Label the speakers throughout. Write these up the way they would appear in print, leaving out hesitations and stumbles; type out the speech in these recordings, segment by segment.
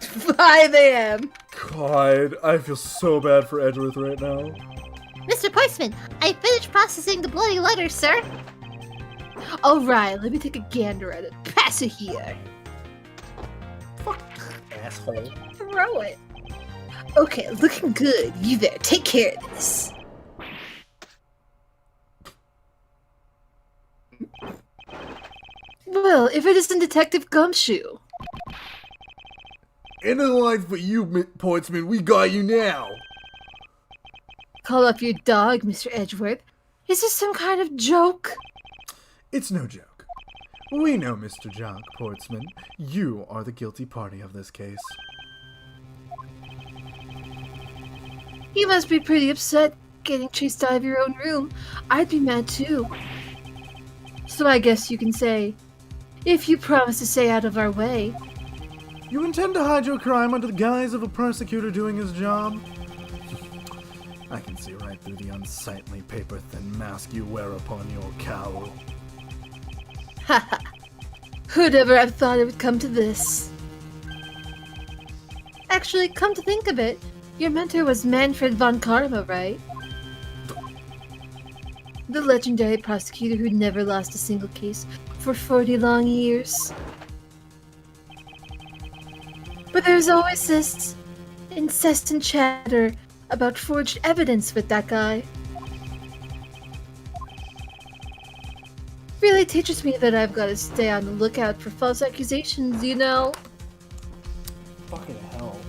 Speaker 1: 5 a.m.
Speaker 2: God, I feel so bad for Edgeworth right now.
Speaker 3: Mr. Portsman, I finished processing the bloody letter, sir.
Speaker 1: Alright, let me take a gander at it. Pass it here.
Speaker 2: Fuck, asshole.
Speaker 1: Throw it. Okay, looking good. You there, take care of this. Well, if it isn't Detective Gumshoe.
Speaker 2: End of the line for you, Portsman. We got you now.
Speaker 1: Call up your dog, Mr. Edgeworth. Is this some kind of joke?
Speaker 2: It's no joke. We know, Mr. Jock, Portsman. You are the guilty party of this case.
Speaker 1: You must be pretty upset getting chased out of your own room. I'd be mad too. So I guess you can say, if you promise to stay out of our way.
Speaker 2: You intend to hide your crime under the guise of a prosecutor doing his job? I can see right through the unsightly paper-thin mask you wear upon your cowl.
Speaker 1: Haha. Who'd ever have thought it would come to this? Actually, come to think of it, your mentor was Manfred von Karma, right? The legendary prosecutor who never lost a single case for 40 long years. But there's always this incessant chatter about forged evidence with that guy. Really teaches me that I've got to stay on the lookout for false accusations, you know?
Speaker 2: Fucking hell.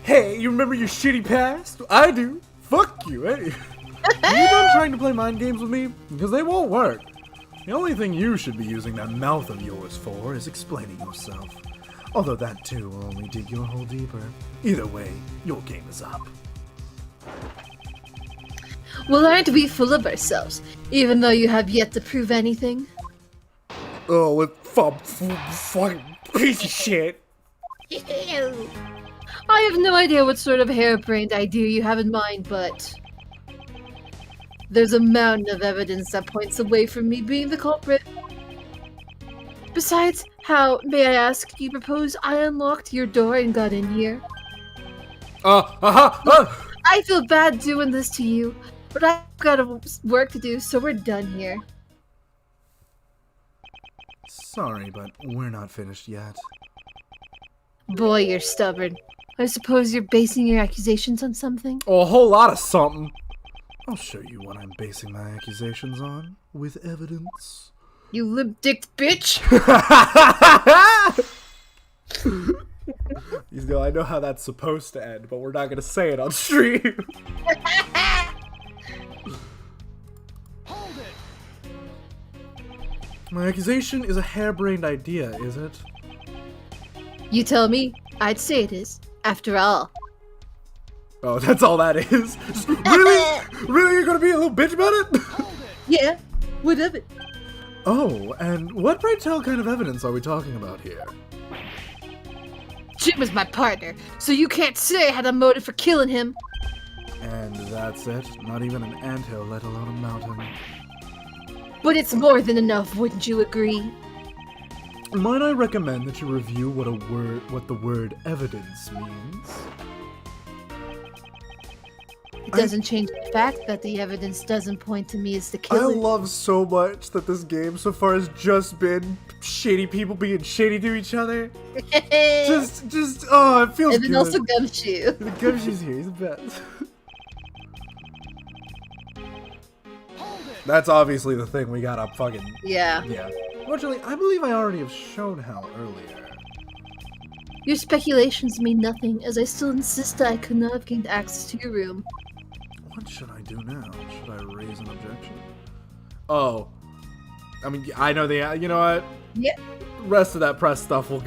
Speaker 2: Hey, you remember your shitty past? I do. Fuck you. Hey. Are you done trying to play mind games with me? Because they won't work. The only thing you should be using that mouth of yours for is explaining yourself. Although that too will only dig your hole deeper. Either way, your game is up.
Speaker 1: Well, aren't we full of ourselves, even though you have yet to prove anything?
Speaker 2: Oh, what fucking piece of shit.
Speaker 3: Ew.
Speaker 1: I have no idea what sort of harebrained idea you have in mind, but there's a mountain of evidence that points away from me being the culprit. Besides, how, may I ask, you propose I unlocked your door and got in here? I feel bad doing this to you, but I've got work to do, so we're done here.
Speaker 2: Sorry, but we're not finished yet.
Speaker 1: Boy, you're stubborn. I suppose you're basing your accusations on something?
Speaker 2: Oh, a whole lot of something. I'll show you what I'm basing my accusations on, with evidence.
Speaker 1: You lip-dicked bitch!
Speaker 2: You know, I know how that's supposed to end, but we're not gonna say it on stream.
Speaker 4: Hold it!
Speaker 2: My accusation is a harebrained idea, is it?
Speaker 1: You tell me. I'd say it is. After all.
Speaker 2: Oh, that's all that is? Just, really? Really, you're gonna be a little bitch about it?
Speaker 4: Hold it!
Speaker 1: Yeah, what of it?
Speaker 2: Oh, and what, pray tell, kind of evidence are we talking about here?
Speaker 1: Jim is my partner, so you can't say I had a motive for killing him.
Speaker 2: And that's it? Not even an anthill, let alone a mountain.
Speaker 1: But it's more than enough, wouldn't you agree?
Speaker 2: Might I recommend that you review what the word evidence means?
Speaker 1: It doesn't change the fact that the evidence doesn't point to me as the
Speaker 2: I
Speaker 1: killer.
Speaker 2: love so much that this game so far has just been shitty people being shitty to each other. Oh, it feels
Speaker 1: And then
Speaker 2: good.
Speaker 1: also Gumshoe.
Speaker 2: The Gumshoe's here, he's the best.
Speaker 4: Hold it!
Speaker 2: That's obviously the thing we gotta fucking...
Speaker 1: Yeah.
Speaker 2: Yeah. Fortunately, I believe I already have shown how earlier.
Speaker 1: Your speculations mean nothing, as I still insist that I could not have gained access to your room.
Speaker 2: What should I do now? Should I raise an objection? Oh. I mean, I know the... You know what?
Speaker 1: Yeah.
Speaker 2: The rest of that press stuff, you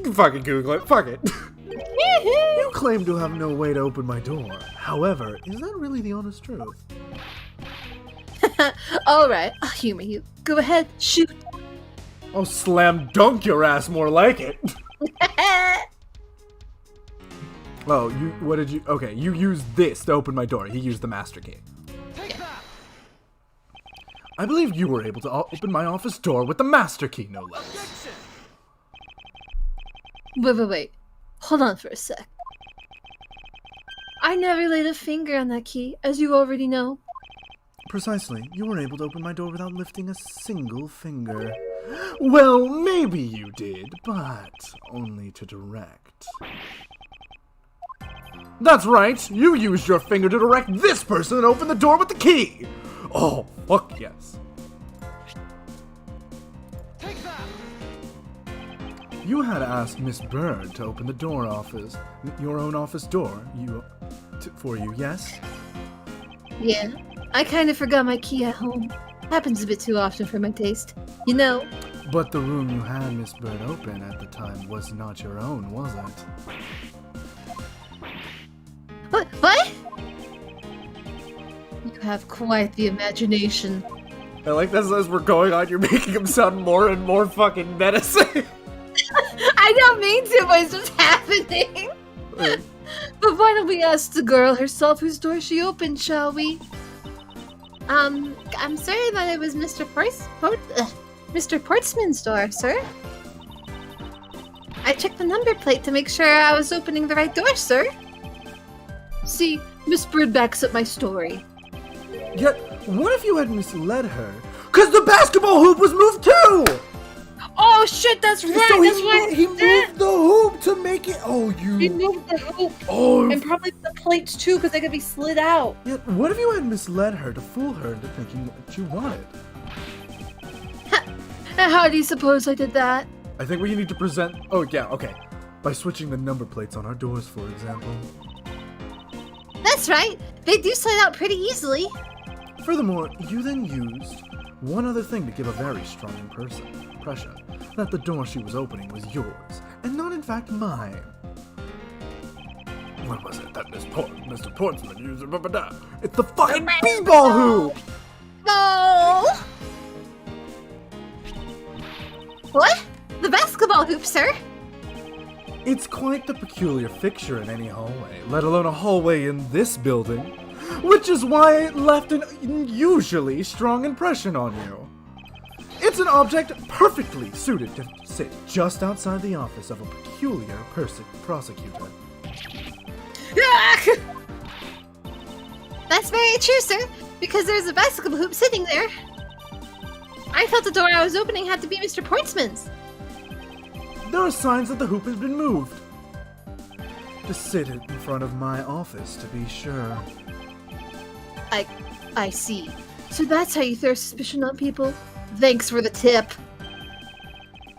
Speaker 2: can fucking Google it. Fuck it. You claim to have no way to open my door. However, is that really the honest truth?
Speaker 1: Alright, I'll humor you. Go ahead, shoot.
Speaker 2: Oh, slam dunk your ass, more like it. Oh, what did you... Okay, you used this to open my door. He used the master key.
Speaker 4: Take that!
Speaker 2: I believe you were able to open my office door with the master key, no less.
Speaker 4: Objection!
Speaker 1: Wait. Hold on for a sec. I never laid a finger on that key, as you already know.
Speaker 2: Precisely. You were able to open my door without lifting a single finger. Well, maybe you did, but only to direct. That's right! You used your finger to direct this person and open the door with the key! Oh, fuck yes.
Speaker 4: Take that!
Speaker 2: You had asked Miss Bird to open the your own office door, for you, yes?
Speaker 1: Yeah, I kinda forgot my key at home. Happens a bit too often for my taste. You know.
Speaker 2: But the room you had Miss Bird open at the time was not your own, was it?
Speaker 3: What?
Speaker 1: You have quite the imagination.
Speaker 2: I like this as we're going on, you're making him sound more and more fucking menacing.
Speaker 1: I don't mean to, but it's just happening. But why don't we ask the girl herself whose door she opened, shall we?
Speaker 3: I'm sorry that it was Mr. Portsman's door, sir. I checked the number plate to make sure I was opening the right door, sir.
Speaker 1: See, Miss Bird backs up my story.
Speaker 2: Yet, what if you had misled her? Cause the basketball hoop was moved too!
Speaker 1: Oh shit, that's right!
Speaker 2: So
Speaker 1: that's
Speaker 2: he moved the hoop to make it.
Speaker 1: He moved the hoop.
Speaker 2: Oh.
Speaker 1: And probably the plates too, because they could be slid out.
Speaker 2: Yet, what if you had misled her to fool her into thinking what you wanted?
Speaker 1: And how do you suppose I did that?
Speaker 2: I think we need to present. Oh yeah, okay. By switching the number plates on our doors, for example.
Speaker 3: That's right. They do slide out pretty easily.
Speaker 2: Furthermore, you then used one other thing to give a very strong impression that the door she was opening was yours, and not in fact mine. What was it that Mr. Portsman used? It's the fucking b-ball hoop!
Speaker 3: No! What? The basketball hoop, sir?
Speaker 2: It's quite the peculiar fixture in any hallway, let alone a hallway in this building, which is why it left an unusually strong impression on you. It's an object perfectly suited to sit just outside the office of a peculiar prosecutor.
Speaker 3: That's very true, sir, because there's a basketball hoop sitting there. I thought the door I was opening had to be Mr. Portsman's.
Speaker 2: There are signs that the hoop has been moved. To sit in front of my office, to be sure.
Speaker 1: I see. So that's how you throw suspicion on people? Thanks for the tip.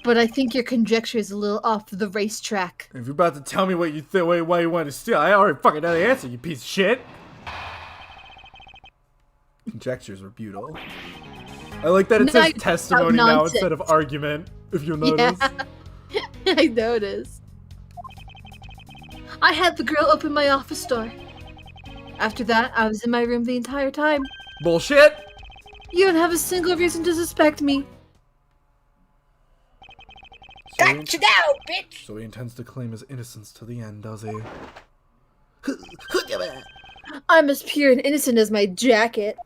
Speaker 1: But I think your conjecture is a little off the racetrack.
Speaker 2: If you're about to tell me what you why you want to steal, I already fucking know the answer, you piece of shit. Conjectures are beautiful. I like that it
Speaker 1: Now
Speaker 2: says
Speaker 1: you're
Speaker 2: testimony now
Speaker 1: nonsense.
Speaker 2: instead of argument, if you'll notice.
Speaker 1: Yeah, I noticed. I had the girl open my office door. After that, I was in my room the entire time.
Speaker 2: Bullshit!
Speaker 1: You don't have a single reason to suspect me.
Speaker 3: Gotcha now, bitch!
Speaker 2: So he intends to claim his innocence to the end, does he?
Speaker 1: I'm as pure and innocent as my jacket.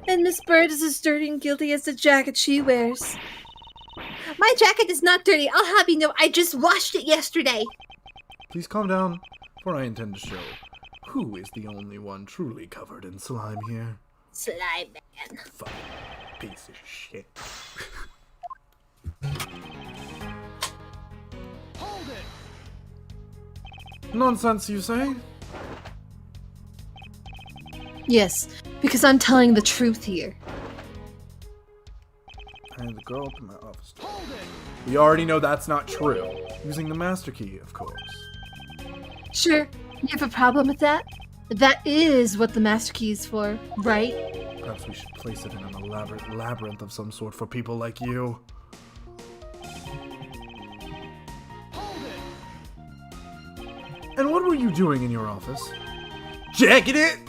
Speaker 1: And Miss Bird is as dirty and guilty as the jacket she wears.
Speaker 3: My jacket is not dirty. I'll have you know I just washed it yesterday.
Speaker 2: Please calm down, for I intend to show who is the only one truly covered in slime here.
Speaker 3: Slime man.
Speaker 2: Fucking piece of shit.
Speaker 4: Hold it!
Speaker 2: Nonsense, you say?
Speaker 1: Yes, because I'm telling the truth here.
Speaker 2: And the girl opened my office door.
Speaker 4: Hold it!
Speaker 2: We already know that's not true. Using the master key, of course.
Speaker 1: Sure, you have a problem with that? That is what the master key is for, right?
Speaker 2: Perhaps we should place it in an elaborate labyrinth of some sort for people like you.
Speaker 4: Hold it!
Speaker 2: And what were you doing in your office? Jacking it?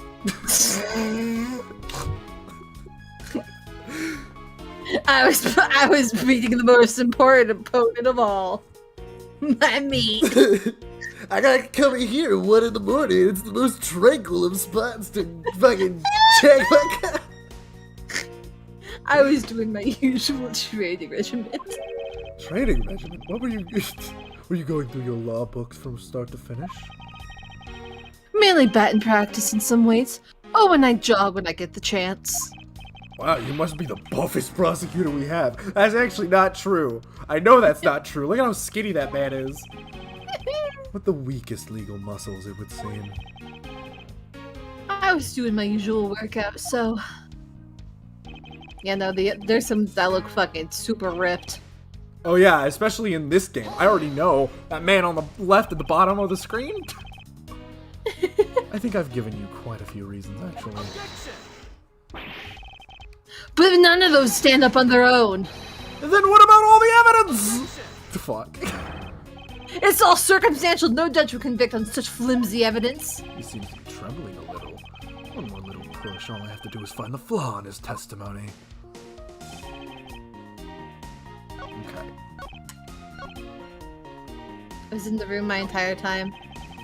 Speaker 1: I was reading the most important opponent of all. My meat.
Speaker 5: I gotta come in here 1 in the morning. It's the most tranquil of spots to fucking check my car.
Speaker 1: I was doing my usual trading regimen.
Speaker 2: Training regiment? What were you... Were you going through your law books from start to finish?
Speaker 1: Mainly batting practice in some ways. Oh, and I jog when I get the chance.
Speaker 2: Wow, you must be the buffest prosecutor we have. That's actually not true. I know that's not true. Look at how skinny that man is. With the weakest legal muscles, it would seem.
Speaker 1: I was doing my usual workout, so... Yeah, no, there's some that look fucking super ripped.
Speaker 2: Oh yeah, especially in this game. I already know that man on the left at the bottom of the screen. I think I've given you quite a few reasons, actually.
Speaker 1: But none of those stand up on their own.
Speaker 2: And then what about all the evidence? The fuck?
Speaker 1: It's all circumstantial. No judge would convict on such flimsy evidence.
Speaker 2: He seems to be trembling a little. One more little push. All I have to do is find the flaw in his testimony. Okay.
Speaker 3: I was in the room my entire time.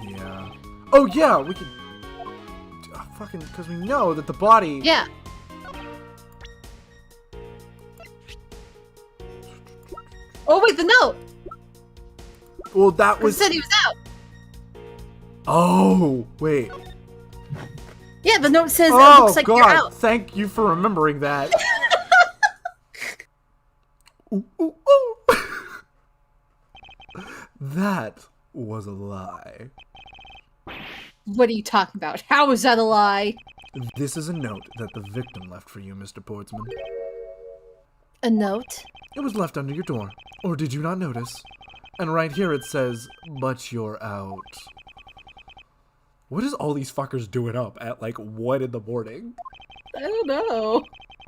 Speaker 2: Yeah. Oh yeah, we could... fucking... because we know that the body...
Speaker 3: Yeah. Oh wait, the note!
Speaker 2: Well, that
Speaker 3: It
Speaker 2: was...
Speaker 3: said he was out!
Speaker 2: Oh, wait.
Speaker 3: Yeah, the note says it
Speaker 2: Oh,
Speaker 3: looks like
Speaker 2: God.
Speaker 3: you're out.
Speaker 2: Thank you for remembering that. Ooh, ooh, ooh. That was a lie.
Speaker 3: What are you talking about? How is that a lie?
Speaker 2: This is a note that the victim left for you, Mr. Portsman.
Speaker 1: A note?
Speaker 2: It was left under your door. Or did you not notice? And right here it says, but you're out. What is all these fuckers doing up at like 1 in the morning?
Speaker 3: I don't know.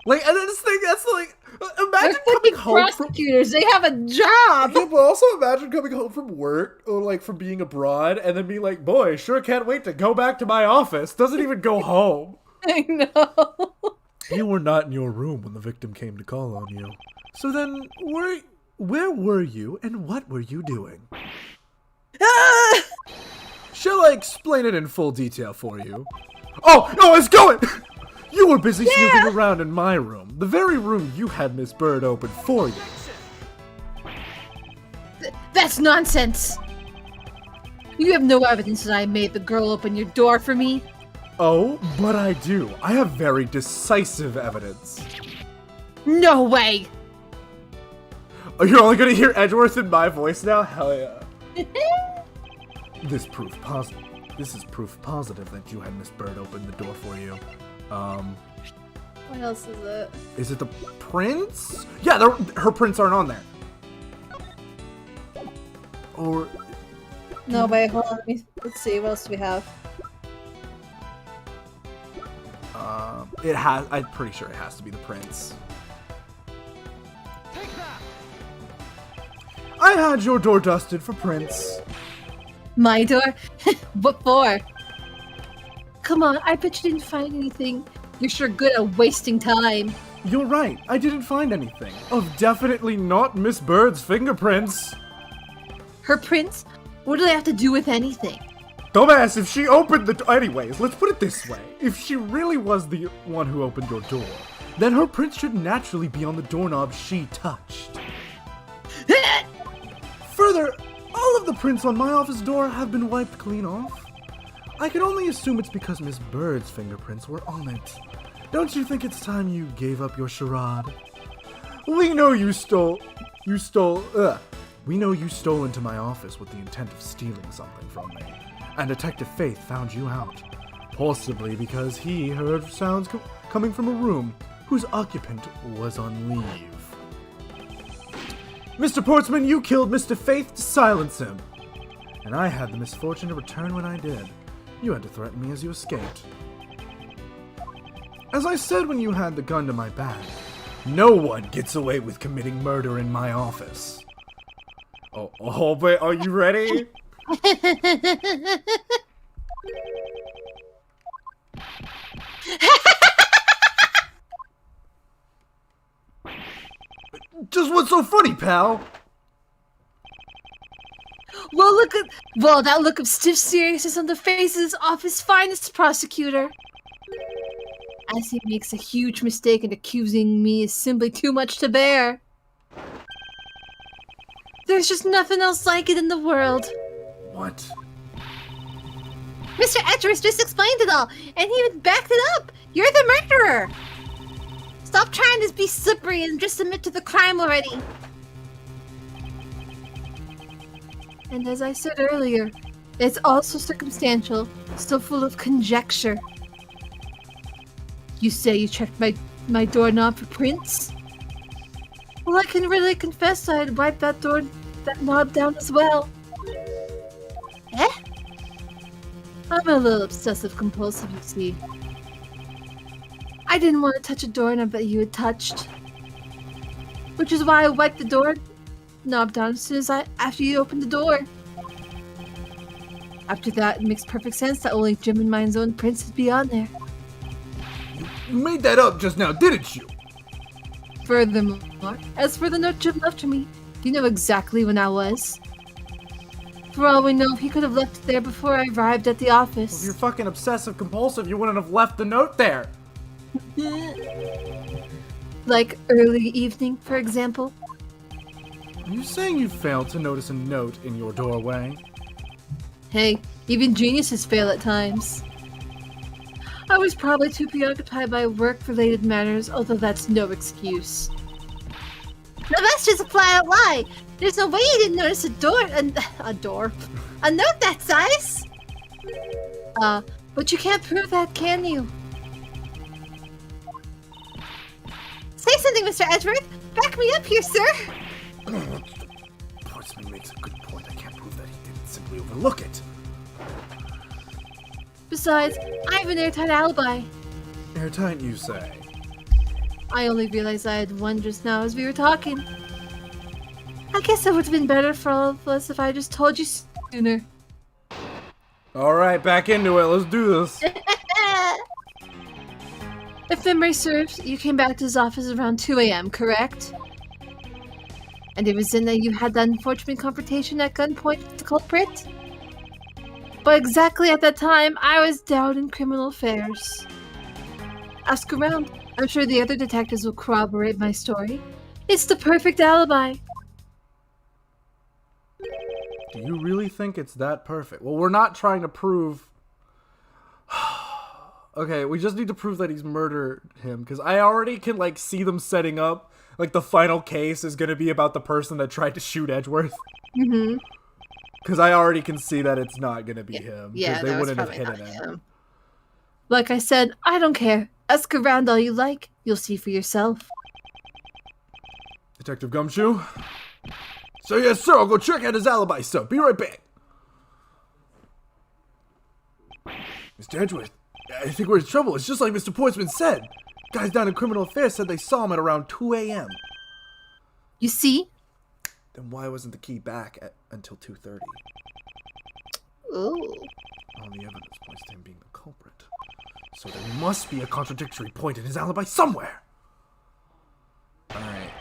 Speaker 2: Like, and this thing, that's like, imagine
Speaker 3: They're
Speaker 2: coming
Speaker 3: fucking
Speaker 2: home from...
Speaker 3: prosecutors. They have a job.
Speaker 2: Yeah, but also imagine coming home from work or like from being abroad and then being like, boy, sure can't wait to go back to my office. Doesn't even go home.
Speaker 3: I know.
Speaker 2: You were not in your room when the victim came to call on you. So then, where were you and what were you doing?
Speaker 3: Ah!
Speaker 2: Shall I explain it in full detail for you? Oh, no, it's going! You were busy snooping around in my room. The very room you had Miss Bird open for you.
Speaker 1: That's nonsense. You have no evidence that I made the girl open your door for me.
Speaker 2: Oh, but I do. I have very decisive evidence.
Speaker 1: No way.
Speaker 2: Oh, you're only gonna hear Edgeworth in my voice now? Hell yeah. This is proof positive that you had Miss Bird open the door for you.
Speaker 3: What else is it?
Speaker 2: Is it the prints? Yeah, her prints aren't on there. Or
Speaker 3: No, wait, hold on. Let's see. What else do we have?
Speaker 2: it has. I'm pretty sure it has to be the prints.
Speaker 4: Take that!
Speaker 2: I had your door dusted for prints.
Speaker 1: My door? What for? Come on, I bet you didn't find anything. You're sure good at wasting time.
Speaker 2: You're right. I didn't find anything. Of definitely not Miss Bird's fingerprints.
Speaker 1: Her prints? What do they have to do with anything?
Speaker 2: Dumbass, if she opened the door. Anyways, let's put it this way. If she really was the one who opened your door, then her prints should naturally be on the doorknob she touched. Further, all of the prints on my office door have been wiped clean off. I can only assume it's because Miss Bird's fingerprints were on it. Don't you think it's time you gave up your charade? We know you stole into my office with the intent of stealing something from me. And Detective Faith found you out. Possibly because he heard sounds coming from a room whose occupant was on leave. Mr. Portsman, you killed Mr. Faith to silence him. And I had the misfortune to return when I did. You had to threaten me as you escaped. As I said when you had the gun to my back, no one gets away with committing murder in my office. Oh, but are you ready? Just what's so funny, pal?
Speaker 1: Well, that look of stiff seriousness on the face of this office's finest prosecutor. As he makes a huge mistake in accusing me is simply too much to bear. There's just nothing else like it in the world.
Speaker 2: What?
Speaker 3: Mr. Edgeworth just explained it all, and he even backed it up. You're the murderer. Stop trying to be slippery and just admit to the crime already.
Speaker 1: And as I said earlier, it's also circumstantial, so full of conjecture. You say you checked my doorknob for prints? Well, I can really confess I had wiped that knob down as well.
Speaker 3: Eh?
Speaker 1: I'm a little obsessive compulsive, you see. I didn't want to touch a doorknob that you had touched. Which is why I wiped the doorknob down as soon as after you opened the door. After that, it makes perfect sense that only Jim and mine's own prints would be on there.
Speaker 2: You made that up just now, didn't you?
Speaker 1: Furthermore, as for the note Jim left for me, you know exactly when I was. For all we know, he could have left it there before I arrived at the
Speaker 2: If
Speaker 1: office.
Speaker 2: you're fucking obsessive compulsive, you wouldn't have left the note there.
Speaker 1: Like early evening, for example.
Speaker 2: Are you saying you failed to notice a note in your doorway?
Speaker 1: Hey, even geniuses fail at times. I was probably too preoccupied by work-related matters, although that's no excuse.
Speaker 3: Now that's just a flat-out lie. There's no way you didn't notice a note that size.
Speaker 1: But you can't prove that, can you?
Speaker 3: Say something, Mr. Edgeworth. Back me up here, sir.
Speaker 2: Portsman makes a good point. I can't prove that he didn't simply overlook it.
Speaker 1: Besides, I have an airtight alibi.
Speaker 2: Airtight, you say?
Speaker 1: I only realized I had one just now as we were talking. I guess it would have been better for all of us if I just told you sooner.
Speaker 2: Alright, back into it. Let's do this.
Speaker 1: If memory serves, you came back to his office around 2 a.m., correct? And it was then that you had that unfortunate confrontation at gunpoint with the culprit? But exactly at that time, I was down in criminal affairs. Ask around. I'm sure the other detectives will corroborate my story. It's the perfect alibi.
Speaker 2: Do you really think it's that perfect? Well, we're not trying to prove... Okay, we just need to prove that he's murdered him, because I already can, like, see them setting up, like, the final case is going to be about the person that tried to shoot Edgeworth.
Speaker 1: Mm-hmm.
Speaker 2: Because I already can see that it's not going to be him.
Speaker 3: Yeah,
Speaker 2: because they
Speaker 3: that was
Speaker 2: wouldn't have
Speaker 3: probably
Speaker 2: hidden
Speaker 3: not
Speaker 2: him.
Speaker 3: him.
Speaker 1: Like I said, I don't care. Ask around all you like. You'll see for yourself.
Speaker 2: Detective Gumshoe? So yes, sir, I'll go check out his alibi stuff. Be right back. Mr. Edgeworth, I think we're in trouble. It's just like Mr. Portsman said. Guys down in criminal affairs said they saw him at around 2 a.m.
Speaker 1: You see?
Speaker 2: Then why wasn't the key back until 2:30?
Speaker 3: Ooh.
Speaker 2: All the evidence points to him being the culprit. So there must be a contradictory point in his alibi somewhere. Alright.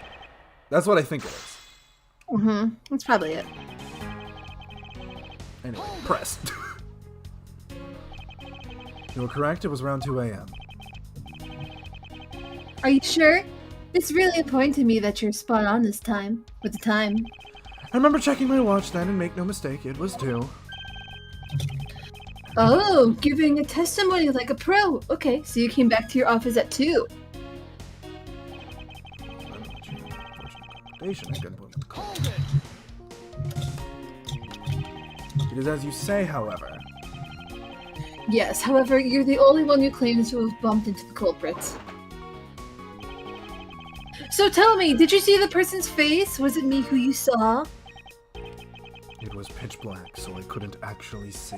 Speaker 2: That's what I think it is.
Speaker 3: Mm-hmm. That's probably it.
Speaker 2: Anyway, press. You were correct, it was around 2 a.m.
Speaker 1: Are you sure? It's really important to me that you're spot on this time. With the time.
Speaker 2: I remember checking my watch then, and make no mistake, it was 2.
Speaker 1: Oh, giving a testimony like a pro. Okay, so you came back to your office at 2.
Speaker 2: It is as you say, however.
Speaker 1: Yes, however, you're the only one who claims to have bumped into the culprit. So tell me, did you see the person's face? Was it me who you saw?
Speaker 2: It was pitch black, so I couldn't actually see.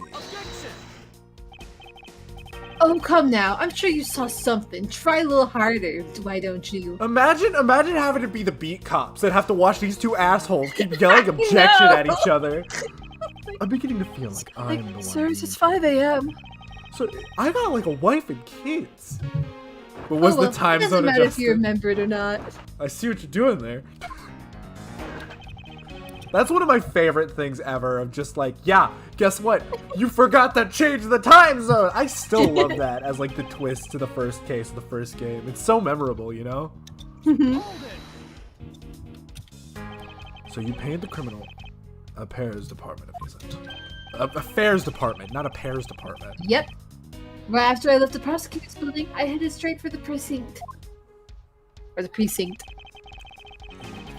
Speaker 1: Oh, come now. I'm sure you saw something. Try a little harder, why don't you?
Speaker 2: Imagine having to be the beat cops that have to watch these two assholes keep yelling objection at each other. I'm beginning to feel like I'm the one.
Speaker 1: Sir,
Speaker 2: being
Speaker 1: it's 5 a.m.
Speaker 2: So I got like a wife and kids. But was the time
Speaker 1: it
Speaker 2: zone
Speaker 1: doesn't matter if you
Speaker 2: adjusted?
Speaker 1: remember it or not.
Speaker 2: I see what you're doing there. That's one of my favorite things ever, of just like, yeah, guess what? You forgot to change the time zone! I still love that as like the twist to the first case of the first game. It's so memorable, you know? So you paid the criminal affairs department a visit. Affairs department, not a pairs department.
Speaker 1: Yep. Right after I left the prosecutor's building, I headed straight for the precinct. Or the precinct.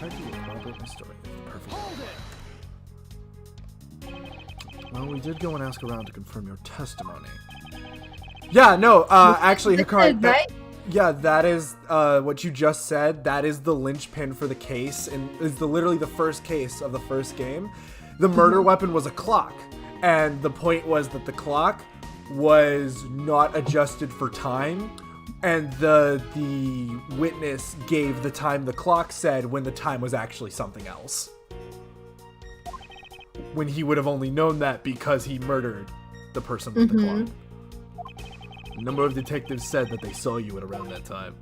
Speaker 2: Perfect. Well, we did go and ask around to confirm your testimony. Yeah, no, actually, Hikari,
Speaker 1: Right?
Speaker 2: yeah, that is what you just said. That is the linchpin for the case, and is literally the first case of the first game. The murder weapon was a clock, and the point was that the clock was not adjusted for time, and the witness gave the time the clock said when the time was actually something else. When he would have only known that because he murdered the person with the clock. A number of detectives said that they saw you at around that time.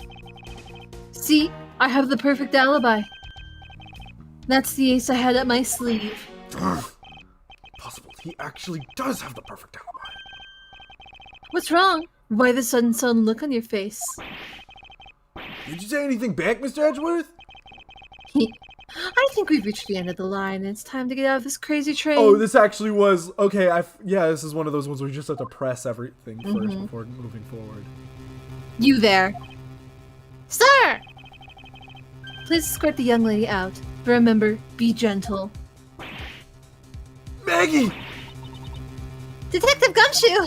Speaker 1: See, I have the perfect alibi. That's the ace I had up my sleeve.
Speaker 2: Possible. He actually does have the perfect alibi.
Speaker 1: What's wrong? Why the sudden look on your face?
Speaker 2: Did you say anything back, Mr. Edgeworth?
Speaker 1: I think we've reached the end of the line, and it's time to get out of this crazy train.
Speaker 2: Oh, this actually was... Okay, yeah, this is one of those ones where you just have to press everything first before moving forward.
Speaker 1: You there. Sir! Please escort the young lady out. But remember, be gentle.
Speaker 2: Maggey!
Speaker 3: Detective Gumshoe!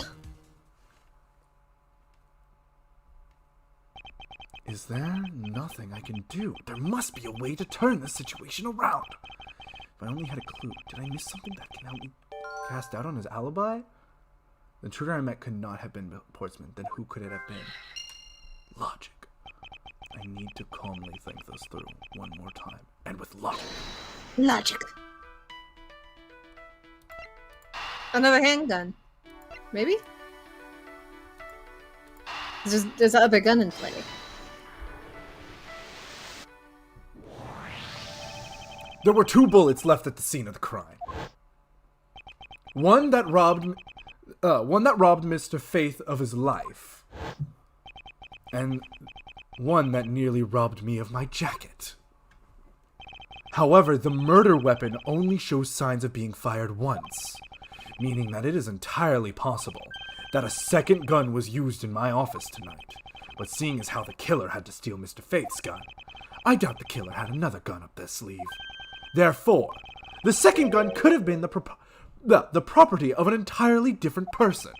Speaker 2: Is there nothing I can do? There must be a way to turn this situation around. If I only had a clue. Did I miss something that can help me cast doubt on his alibi? The intruder I met could not have been Portsman. Then who could it have been? Logic. I need to calmly think this through one more time. And with logic.
Speaker 3: Logic. Another handgun. Maybe? There's another gun in play.
Speaker 2: There were 2 bullets left at the scene of the crime. One that robbed Mr. Faith of his life. And one that nearly robbed me of my jacket. However, the murder weapon only shows signs of being fired once, meaning that it is entirely possible that a second gun was used in my office tonight. But seeing as how the killer had to steal Mr. Faith's gun, I doubt the killer had another gun up their sleeve. Therefore, the second gun could have been the property of an entirely different person,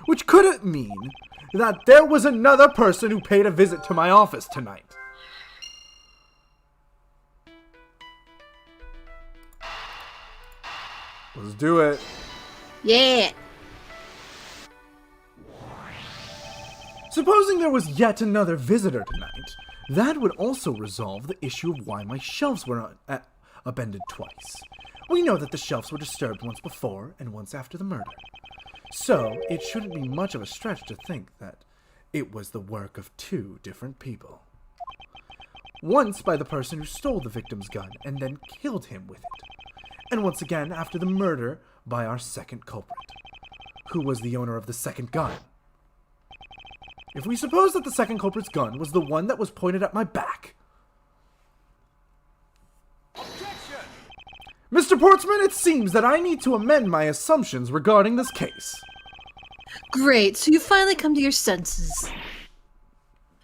Speaker 2: which could mean that there was another person who paid a visit to my office tonight. Let's do it.
Speaker 3: Yeah.
Speaker 2: Supposing there was yet another visitor tonight, that would also resolve the issue of why my shelves were upended twice. We know that the shelves were disturbed once before and once after the murder. So, it shouldn't be much of a stretch to think that it was the work of 2 different people. Once by the person who stole the victim's gun and then killed him with it. And once again after the murder by our second culprit, who was the owner of the second gun. If we suppose that the second culprit's gun was the one that was pointed at my back. Mr. Portsman, it seems that I need to amend my assumptions regarding this case.
Speaker 1: Great, so you finally come to your senses.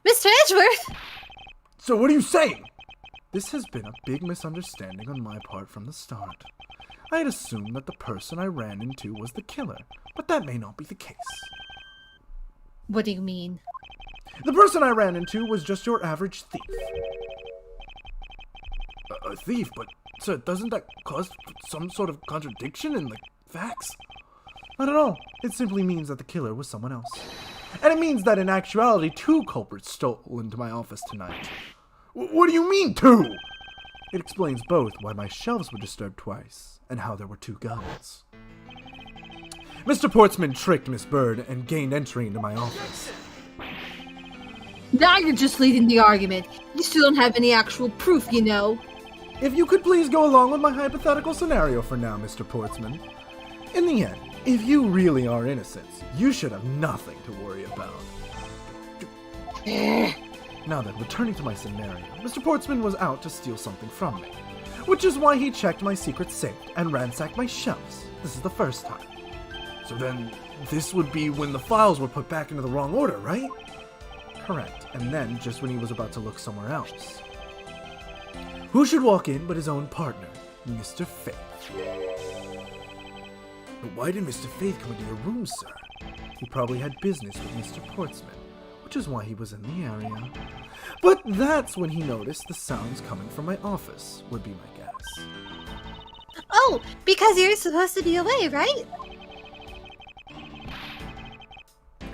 Speaker 3: Mr. Edgeworth!
Speaker 2: So what are you saying? This has been a big misunderstanding on my part from the start. I had assumed that the person I ran into was the killer, but that may not be the case.
Speaker 1: What do you mean?
Speaker 2: The person I ran into was just your average thief. A thief? But, sir, doesn't that cause some sort of contradiction in the facts? Not at all. It simply means that the killer was someone else. And it means that in actuality, 2 culprits stole into my office tonight. What do you mean, 2? It explains both why my shelves were disturbed twice, and how there were 2 guns. Mr. Portsman tricked Miss Bird and gained entry into my office.
Speaker 1: Now you're just leading the argument. You still don't have any actual proof, you know.
Speaker 2: If you could please go along with my hypothetical scenario for now, Mr. Portsman. In the end, if you really are innocent, you should have nothing to worry about. Now then, returning to my scenario, Mr. Portsman was out to steal something from me. which is why he checked my secret safe and ransacked my shelves. This is the first time. So then, this would be when the files were put back into the wrong order, right? Correct, and then just when he was about to look somewhere else. Who should walk in but his own partner, Mr. Faith? But why did Mr. Faith come into your room, sir? He probably had business with Mr. Portsman, which is why he was in the area. But that's when he noticed the sounds coming from my office, would be my guess.
Speaker 3: Oh, because you're supposed to be away, right?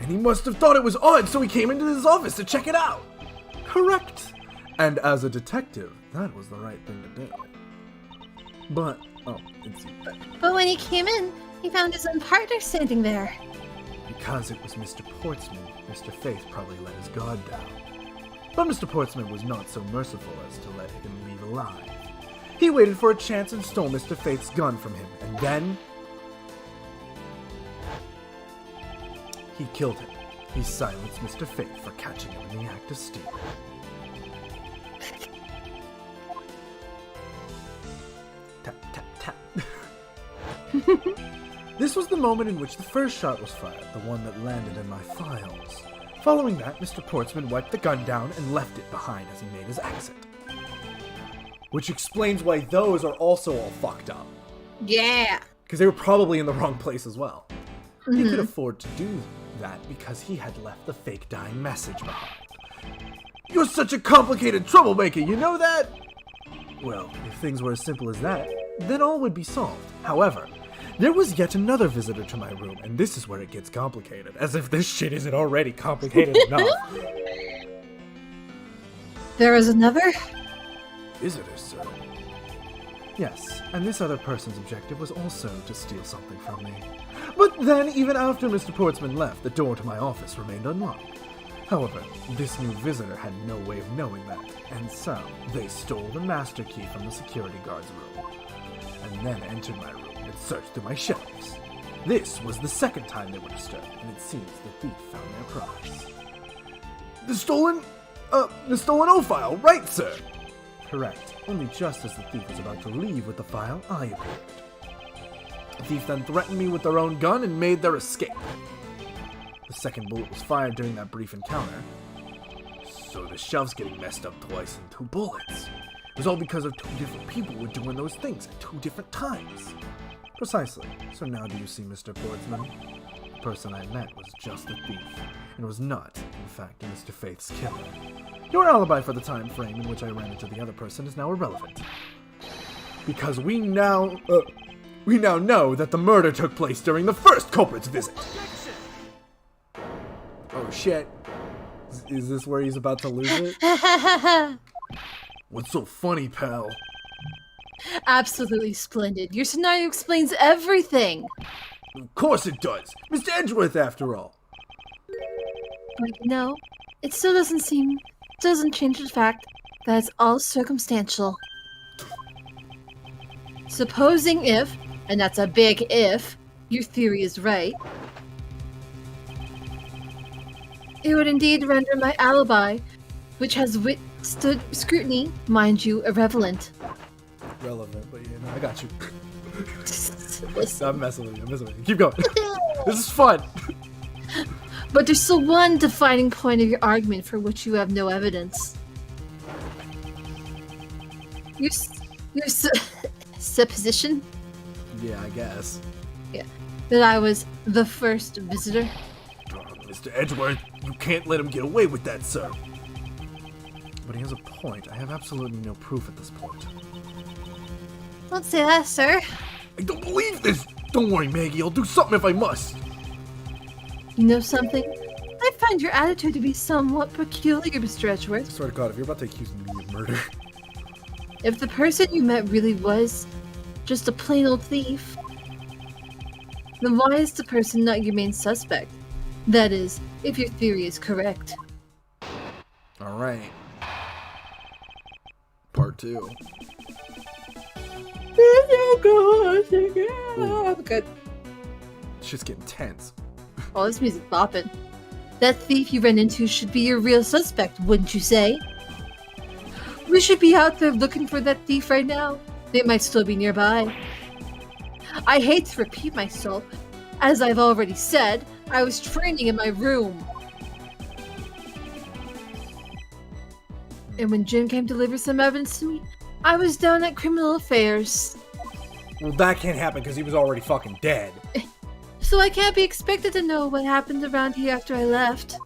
Speaker 2: And he must have thought it was odd, so he came into his office to check it out. Correct. And as a detective, that was the right thing to do. But,
Speaker 3: But when he came in, he found his own partner standing there.
Speaker 2: because it was Mr. Portsman, Mr. Faith probably let his guard down. But Mr. Portsman was not so merciful as to let him leave alive. He waited for a chance and stole Mr. Faith's gun from him, and then he killed him. He silenced Mr. Faith for catching him in the act of stealing. Tap, tap, tap. This was the moment in which the first shot was fired, the one that landed in my files. Following that, Mr. Portsman wiped the gun down and left it behind as he made his exit. Which explains why those are also all fucked up.
Speaker 3: Yeah.
Speaker 2: Because they were probably in the wrong place as well. He could afford to do that because he had left the fake dying message behind. You're such a complicated troublemaker, you know that? Well, if things were as simple as that, then all would be solved. However, there was yet another visitor to my room, and this is where it gets complicated, as if this shit isn't already complicated enough.
Speaker 1: There is another?
Speaker 2: Visitor, sir? Yes, and this other person's objective was also to steal something from me. But then, even after Mr. Portsman left, the door to my office remained unlocked. However, this new visitor had no way of knowing that, and so they stole the master key from the security guard's room, and then entered my room and searched through my shelves. This was the second time they were disturbed, and it seems the thief found their prize. The stolen O-file, right, sir? Correct. Only just as the thief was about to leave with the file, I appeared. The thief then threatened me with their own gun and made their escape. The second bullet was fired during that brief encounter. So the shelves getting messed up twice in 2 bullets. It was all because of 2 different people were doing those things at 2 different times. Precisely. So now do you see, Mr. Portsman? The person I met was just a thief, and was not, in fact, Mr. Faith's killer. Your alibi for the time frame in which I ran into the other person is now irrelevant. Because we now know that the murder took place during the first culprit's visit. Oh shit. Is this where he's about to lose it? What's so funny, pal?
Speaker 1: Absolutely splendid. Your scenario explains everything.
Speaker 2: Of course it does. Mr. Edgeworth, after all.
Speaker 1: But no, it still doesn't change the fact that it's all circumstantial. Supposing if, and that's a big if, your theory is right, it would indeed render my alibi, which has withstood scrutiny, mind you, irrelevant.
Speaker 2: Relevant, but yeah, no, I got you. I'm messing with you. Keep going. This is fun.
Speaker 1: But there's still one defining point of your argument for which you have no evidence. Your supposition?
Speaker 2: Yeah, I guess.
Speaker 1: Yeah. That I was the first visitor?
Speaker 2: Mr. Edgeworth, you can't let him get away with that, sir. But he has a point. I have absolutely no proof at this point.
Speaker 3: Don't say that, sir.
Speaker 2: I don't believe this! Don't worry, Maggey. I'll do something if I must.
Speaker 1: You know something? I find your attitude to be somewhat peculiar, Mr. Edgeworth.
Speaker 2: I swear to God, if you're about to accuse me of murder...
Speaker 1: If the person you met really was just a plain old thief, then why is the person not your main suspect? That is, if your theory is correct.
Speaker 2: Alright. Part 2.
Speaker 1: I'm good.
Speaker 2: Shit's getting tense.
Speaker 1: Oh, this music bopping. That thief you ran into should be your real suspect, wouldn't you say? We should be out there looking for that thief right now. They might still be nearby. I hate to repeat myself. As I've already said, I was training in my room. And when Jim came to deliver some evidence to me, I was down at criminal affairs.
Speaker 2: Well, that can't happen because he was already fucking dead.
Speaker 1: So I can't be expected to know what happened around here after I left.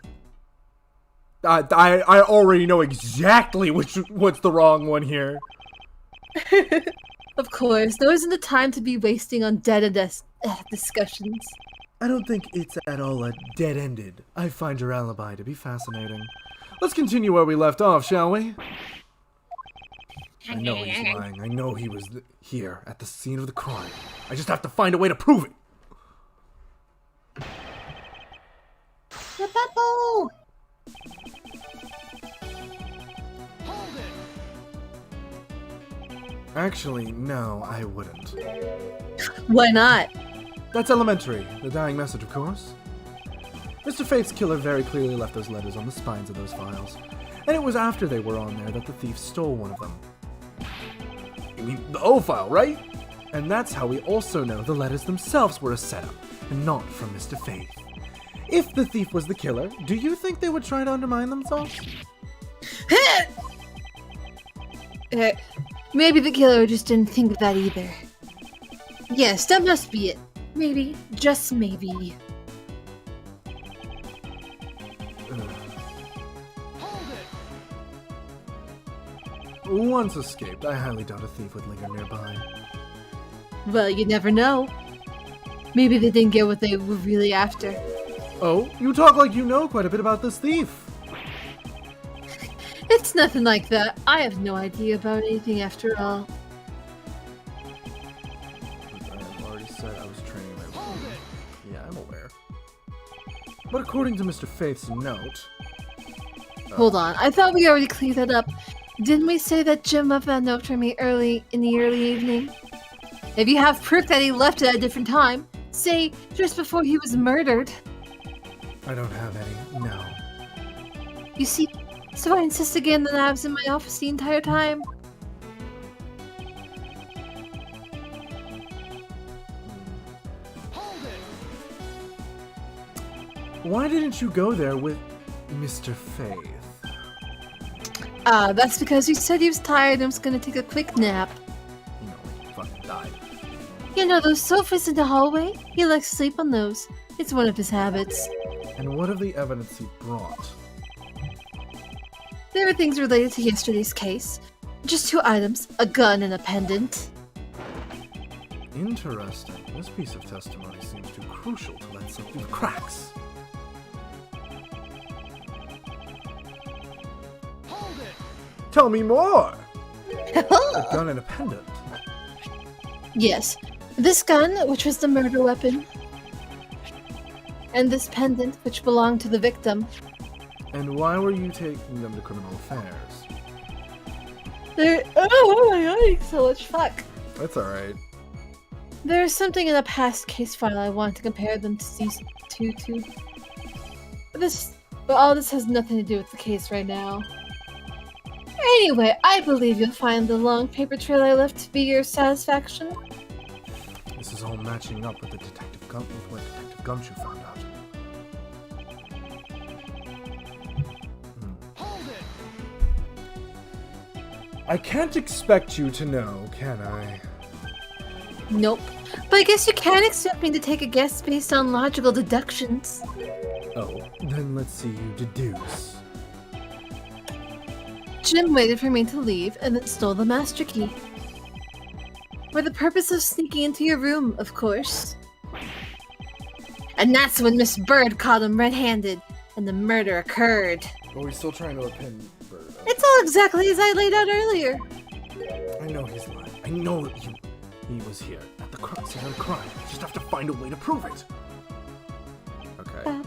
Speaker 2: I already know exactly what's the wrong one here.
Speaker 1: Of course, there isn't the time to be wasting on dead-end discussions.
Speaker 2: I don't think it's at all dead-ended. I find your alibi to be fascinating. Let's continue where we left off, shall we? I know he's lying. I know he was here at the scene of the crime. I just have to find a way to prove it.
Speaker 3: The bubble!
Speaker 4: Hold it!
Speaker 2: Actually, no, I wouldn't.
Speaker 1: Why not?
Speaker 2: That's elementary. The dying message, of course. Mr. Faith's killer very clearly left those letters on the spines of those files. And it was after they were on there that the thief stole one of them. You mean the O file, right? And that's how we also know the letters themselves were a setup, and not from Mr. Faith. If the thief was the killer, do you think they would try to undermine themselves?
Speaker 1: Maybe the killer just didn't think of that either.
Speaker 3: Yes, that must be it.
Speaker 1: Maybe, just maybe.
Speaker 4: Hold it!
Speaker 2: Once escaped, I highly doubt a thief would linger nearby.
Speaker 1: Well, you never know. Maybe they didn't get what they were really after.
Speaker 2: Oh, you talk like you know quite a bit about this thief.
Speaker 1: It's nothing like that. I have no idea about anything after all.
Speaker 2: I've already said I was training my room. Yeah, I'm aware. But according to Mr. Faith's note...
Speaker 1: Hold on, I thought we already cleared that up. Didn't we say that Jim left that note for me in the early evening? If you have proof that he left it at a different time, say, just before he was murdered.
Speaker 2: I don't have any, no.
Speaker 1: You see, so I insist again that I was in my office the entire time.
Speaker 4: Hold it!
Speaker 2: Why didn't you go there with Mr. Faith?
Speaker 1: That's because he said he was tired and was gonna take a quick nap.
Speaker 2: You know, like he fucking died.
Speaker 1: You know those sofas in the hallway? He likes to sleep on those. It's one of his habits.
Speaker 2: And what of the evidence he brought?
Speaker 1: There were things related to yesterday's case. Just 2 items, a gun and a pendant.
Speaker 2: Interesting. This piece of testimony seems too crucial to let slip through the cracks.
Speaker 4: Hold it!
Speaker 2: Tell me more! A gun and a pendant.
Speaker 1: Yes, this gun, which was the murder weapon, and this pendant, which belonged to the victim.
Speaker 2: And why were you taking them to criminal affairs?
Speaker 1: Oh my god, so much fuck.
Speaker 2: That's alright.
Speaker 1: There's something in a past case file I want to compare them to these two to. But all this has nothing to do with the case right now. Anyway, I believe you'll find the long paper trail I left to be your satisfaction.
Speaker 2: This is all matching up with what Detective Gumshoe found out.
Speaker 4: Hold it!
Speaker 2: I can't expect you to know, can I?
Speaker 1: Nope. But I guess you can expect me to take a guess based on logical deductions.
Speaker 2: Oh, then let's see you deduce.
Speaker 1: Jim waited for me to leave and then stole the master key. For the purpose of sneaking into your room, of course. And that's when Miss Bird caught him red-handed, and the murder occurred.
Speaker 2: Are we still trying to pin Bird up?
Speaker 1: It's all exactly as I laid out earlier.
Speaker 2: I know he's lying. I know that he was here at the scene of the crime. I just have to find a way to prove it. Okay.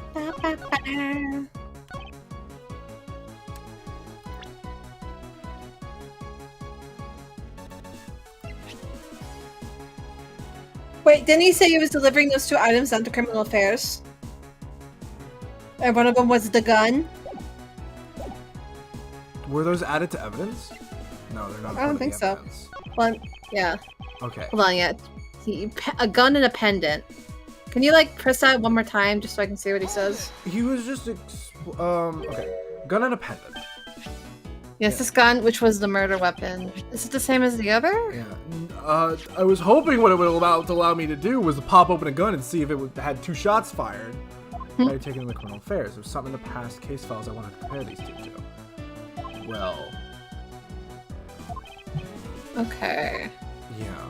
Speaker 3: Wait, didn't he say he was delivering those 2 items down to criminal affairs? And one of them was the gun?
Speaker 2: Were those added to evidence? No, they're not.
Speaker 3: I don't think so. Well, Yeah.
Speaker 2: Okay.
Speaker 3: Hold on, yeah. A gun and a pendant. Can you like press that one more time just so I can see what he says?
Speaker 2: He was just okay. Gun and a pendant.
Speaker 3: Yes, this gun, which was the murder weapon. Is it the same as the other?
Speaker 2: Yeah. I was hoping what it would allow me to do was to pop open a gun and see if it had 2 shots fired. I had taken in the criminal affairs. There was something in the past case files I wanted to compare these two to. Well.
Speaker 3: Okay.
Speaker 2: Yeah.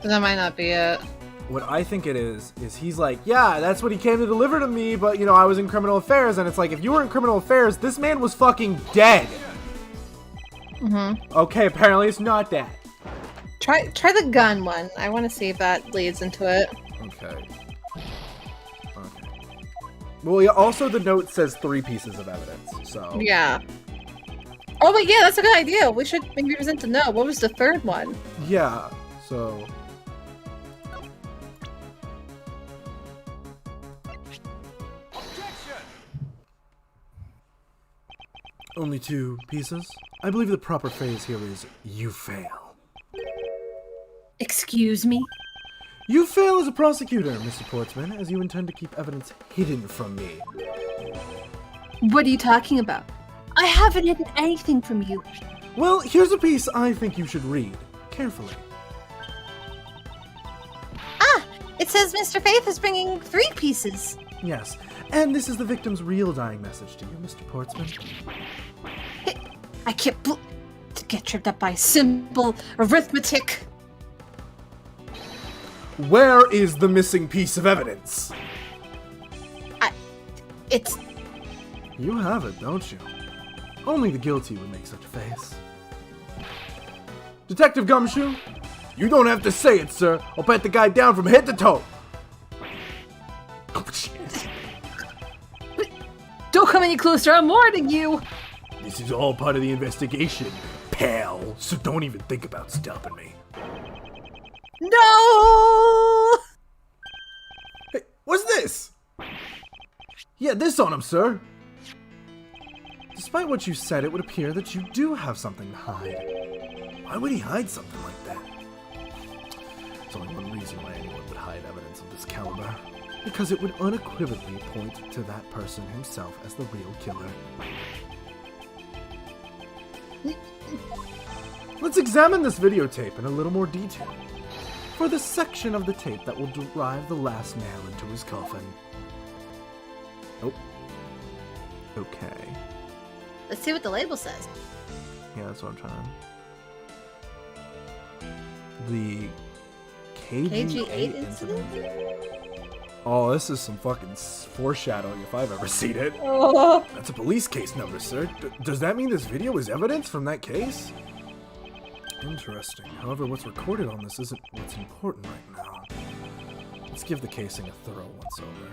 Speaker 3: That might not be it.
Speaker 2: What I think it is he's like, yeah, that's what he came to deliver to me, but, you know, I was in criminal affairs, and it's like, if you were in criminal affairs, this man was fucking dead.
Speaker 3: Mm-hmm.
Speaker 2: Okay, apparently it's not that.
Speaker 3: Try the gun one. I want to see if that leads into it.
Speaker 2: Okay. Well, yeah, also the note says 3 pieces of evidence, so...
Speaker 3: Yeah. Oh, but yeah, that's a good idea. We should maybe present the note. What was the 3rd one?
Speaker 2: Yeah, so... Only 2 pieces? I believe the proper phrase here is, you fail.
Speaker 1: Excuse me?
Speaker 2: You fail as a prosecutor, Mr. Portsman, as you intend to keep evidence hidden from me.
Speaker 1: What are you talking about? I haven't hidden anything from you.
Speaker 2: Well, here's a piece I think you should read. Carefully.
Speaker 3: Ah! It says Mr. Faith is bringing 3 pieces.
Speaker 2: Yes, and this is the victim's real dying message to you, Mr. Portsman.
Speaker 1: I can't to get tripped up by simple arithmetic.
Speaker 2: Where is the missing piece of evidence?
Speaker 1: It's...
Speaker 2: You have it, don't you? Only the guilty would make such a face. Detective Gumshoe? You don't have to say it, sir. I'll pat the guy down from head to toe. Oh, shit.
Speaker 1: Don't come any closer, I'm warning you!
Speaker 2: This is all part of the investigation, pal. So don't even think about stopping me.
Speaker 1: No!
Speaker 2: Hey, what's this? Yeah, this on him, sir. Despite what you said, it would appear that you do have something to hide. Why would he hide something like that? There's only one reason why anyone would hide evidence of this caliber. Because it would unequivocally point to that person himself as the real killer. Let's examine this videotape in a little more detail. For the section of the tape that will drive the last nail into his coffin. Oh. Okay.
Speaker 3: Let's see what the label says.
Speaker 2: Yeah, that's what I'm trying. The KG8 incident? Oh, this is some fucking foreshadowing if I've ever seen it.
Speaker 3: Oh.
Speaker 2: That's a police case number, sir. Does that mean this video is evidence from that case? Interesting. However, what's recorded on this isn't what's important right now. Let's give the casing a thorough once-over.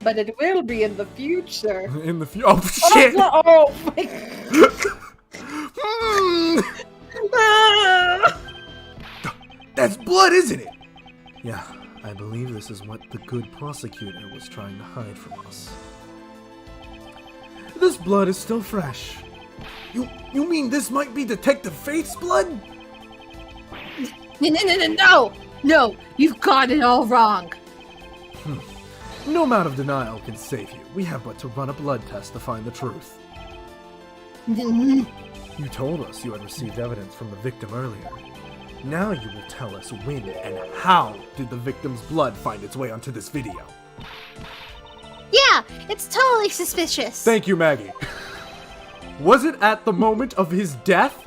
Speaker 3: But it will be in the future.
Speaker 2: In the future. Oh, shit!
Speaker 3: Oh my
Speaker 2: That's blood, isn't it? Yeah, I believe this is what the good prosecutor was trying to hide from us. This blood is still fresh. You mean this might be Detective Faith's blood?
Speaker 1: No! You've got it all wrong.
Speaker 2: No amount of denial can save you. We have but to run a blood test to find the truth. You told us you had received evidence from the victim earlier. Now you will tell us when and how did the victim's blood find its way onto this video.
Speaker 3: Yeah, it's totally suspicious.
Speaker 2: Thank you, Maggey. Was it at the moment of his death?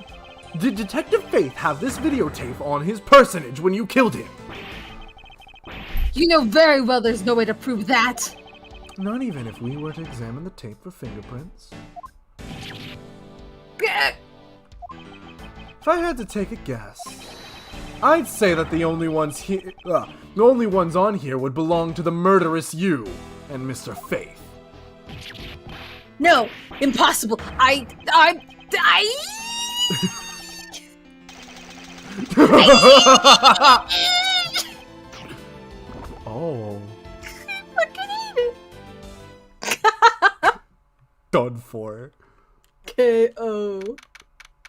Speaker 2: Did Detective Faith have this videotape on his personage when you killed him?
Speaker 1: You know very well there's no way to prove that.
Speaker 2: Not even if we were to examine the tape for fingerprints.
Speaker 1: Gah!
Speaker 2: If I had to take a guess, I'd say that the only ones on here would belong to the murderous you and Mr. Faith.
Speaker 1: No, impossible. I
Speaker 2: Oh. Done for.
Speaker 1: KO.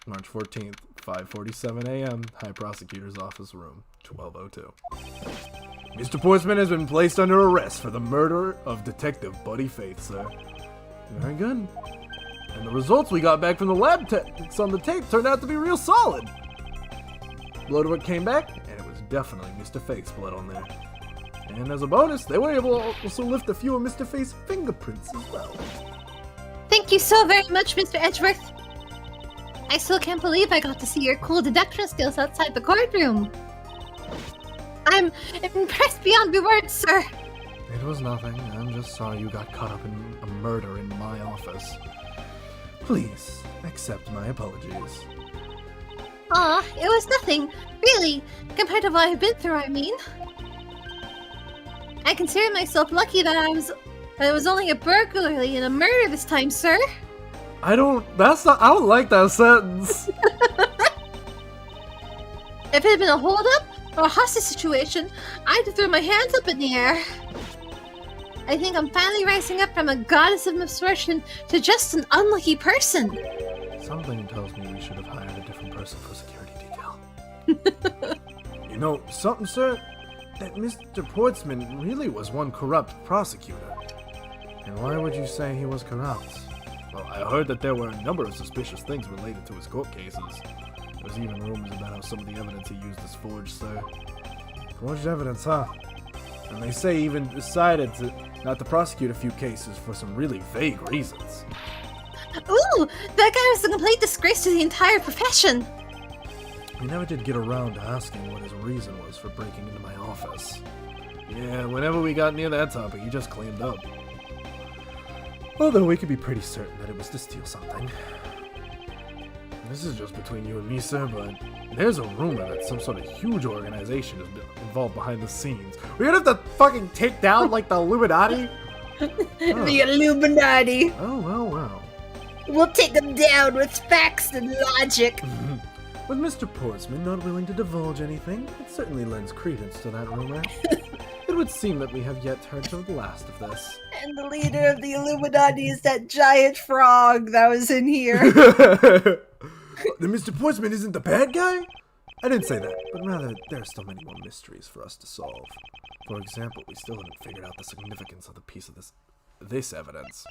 Speaker 2: March 14th. 5:47 a.m. High Prosecutor's Office Room, 1202. Mr. Portsman has been placed under arrest for the murder of Detective Buddy Faith, sir. Very good. And the results we got back from the lab tests on the tape turned out to be real solid. Blood work came back, and it was definitely Mr. Faith's blood on there. And as a bonus, they were able to also lift a few of Mr. Faith's fingerprints as well.
Speaker 3: Thank you so very much, Mr. Edgeworth. I still can't believe I got to see your cool deduction skills outside the courtroom. I'm impressed beyond words, sir.
Speaker 2: It was nothing. I'm just sorry you got caught up in a murder in my office. Please, accept my apologies.
Speaker 3: Aw, it was nothing, really, compared to what I've been through, I mean. I consider myself lucky that it was only a burglary and a murder this time, sir.
Speaker 2: I don't like that sentence.
Speaker 3: If it had been a hold-up or a hostage situation, I'd have thrown my hands up in the air. I think I'm finally rising up from a goddess of misfortune to just an unlucky person.
Speaker 2: Something tells me we should have hired a different person for security detail. You know, something, sir? That Mr. Portsman really was one corrupt prosecutor. And why would you say he was corrupt? Well, I heard that there were a number of suspicious things related to his court cases. There's even rumors about how some of the evidence he used is forged, sir. Forged evidence, huh? And they say he even decided not to prosecute a few cases for some really vague reasons.
Speaker 3: Ooh, that guy was a complete disgrace to the entire profession.
Speaker 2: He never did get around to asking what his reason was for breaking into my office. Yeah, whenever we got near that topic, he just clammed up. Although we could be pretty certain that it was to steal something. This is just between you and me, sir, but there's a rumor that some sort of huge organization has been involved behind the scenes. We're gonna have to fucking take down, like, the Illuminati?
Speaker 3: The Illuminati.
Speaker 2: Oh, well.
Speaker 3: We'll take them down with facts and logic.
Speaker 2: With Mr. Portsman not willing to divulge anything, it certainly lends credence to that rumor. It would seem that we have yet heard of the last of this.
Speaker 3: And the leader of the Illuminati is that giant frog that was in here.
Speaker 2: Then Mr. Portsman isn't the bad guy? I didn't say that, but rather there are still many more mysteries for us to solve. For example, we still haven't figured out the significance of the piece of this evidence.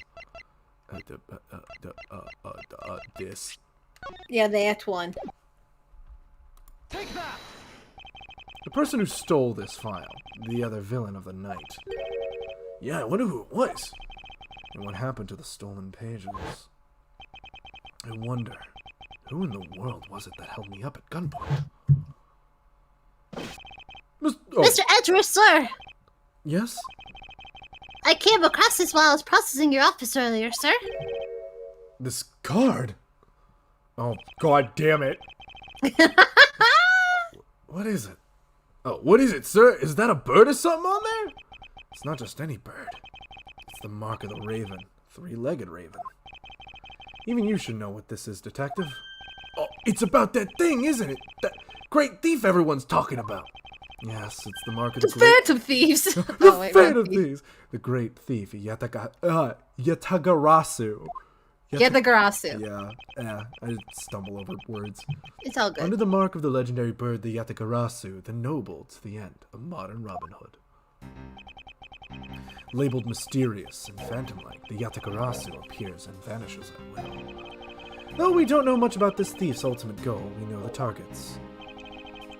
Speaker 2: This.
Speaker 3: Yeah, that one.
Speaker 4: Take that!
Speaker 2: The person who stole this file, the other villain of the night. Yeah, I wonder who it was. And what happened to the stolen pages. I wonder, who in the world was it that held me up at gunpoint?
Speaker 3: Mr. Edgeworth, sir!
Speaker 2: Yes?
Speaker 3: I came across this while I was processing your office earlier, sir.
Speaker 2: This card? Oh, god damn it. What is it? Oh, what is it, sir? Is that a bird or something on there? It's not just any bird. It's the mark of the raven. Three-legged raven. Even you should know what this is, detective. Oh, it's about that thing, isn't it? That great thief everyone's talking about. Yes, it's the mark of the great...
Speaker 3: Phantom Thieves!
Speaker 2: The Phantom Thieves! The great thief, Yatagarasu.
Speaker 3: Yatagarasu.
Speaker 2: Yeah, I stumble over words.
Speaker 3: It's all good.
Speaker 2: Under the mark of the legendary bird, the Yatagarasu, the noble to the end, a modern Robin Hood. Labeled mysterious and phantom-like, the Yatagarasu appears and vanishes at will. Though we don't know much about this thief's ultimate goal, we know the targets.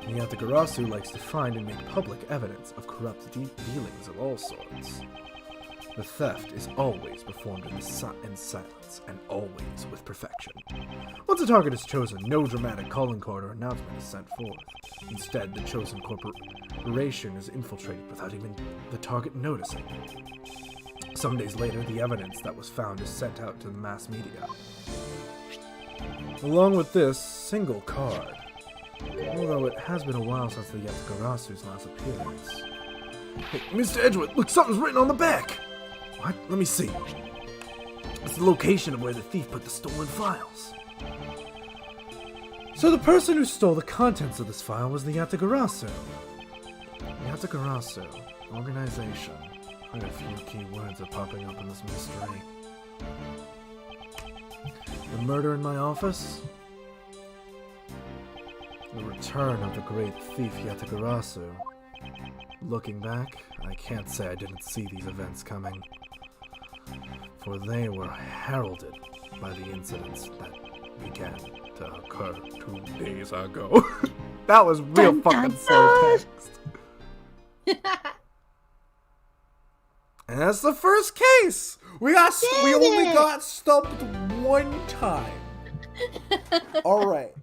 Speaker 2: The Yatagarasu likes to find and make public evidence of corrupt dealings of all sorts. The theft is always performed in silence, and always with perfection. Once a target is chosen, no dramatic calling card or announcement is sent forth. Instead, the chosen corporation is infiltrated without even the target noticing. Some days later, the evidence that was found is sent out to the mass media. Along with this single card, although it has been a while since the Yatagarasu's last appearance. Hey, Mr. Edgeworth, look, something's written on the back! What? Let me see. It's the location of where the thief put the stolen files. So the person who stole the contents of this file was the Yatagarasu. Yatagarasu. Organization. Quite a few key words are popping up in this mystery. The murder in my office? The return of the great thief Yatagarasu. Looking back, I can't say I didn't see these events coming, for they were heralded by the incidents that began to occur 2 days ago. That was real
Speaker 3: Dun,
Speaker 2: fucking
Speaker 3: dun,
Speaker 2: slow text. And that's the first case. We only got stumped one time. All right.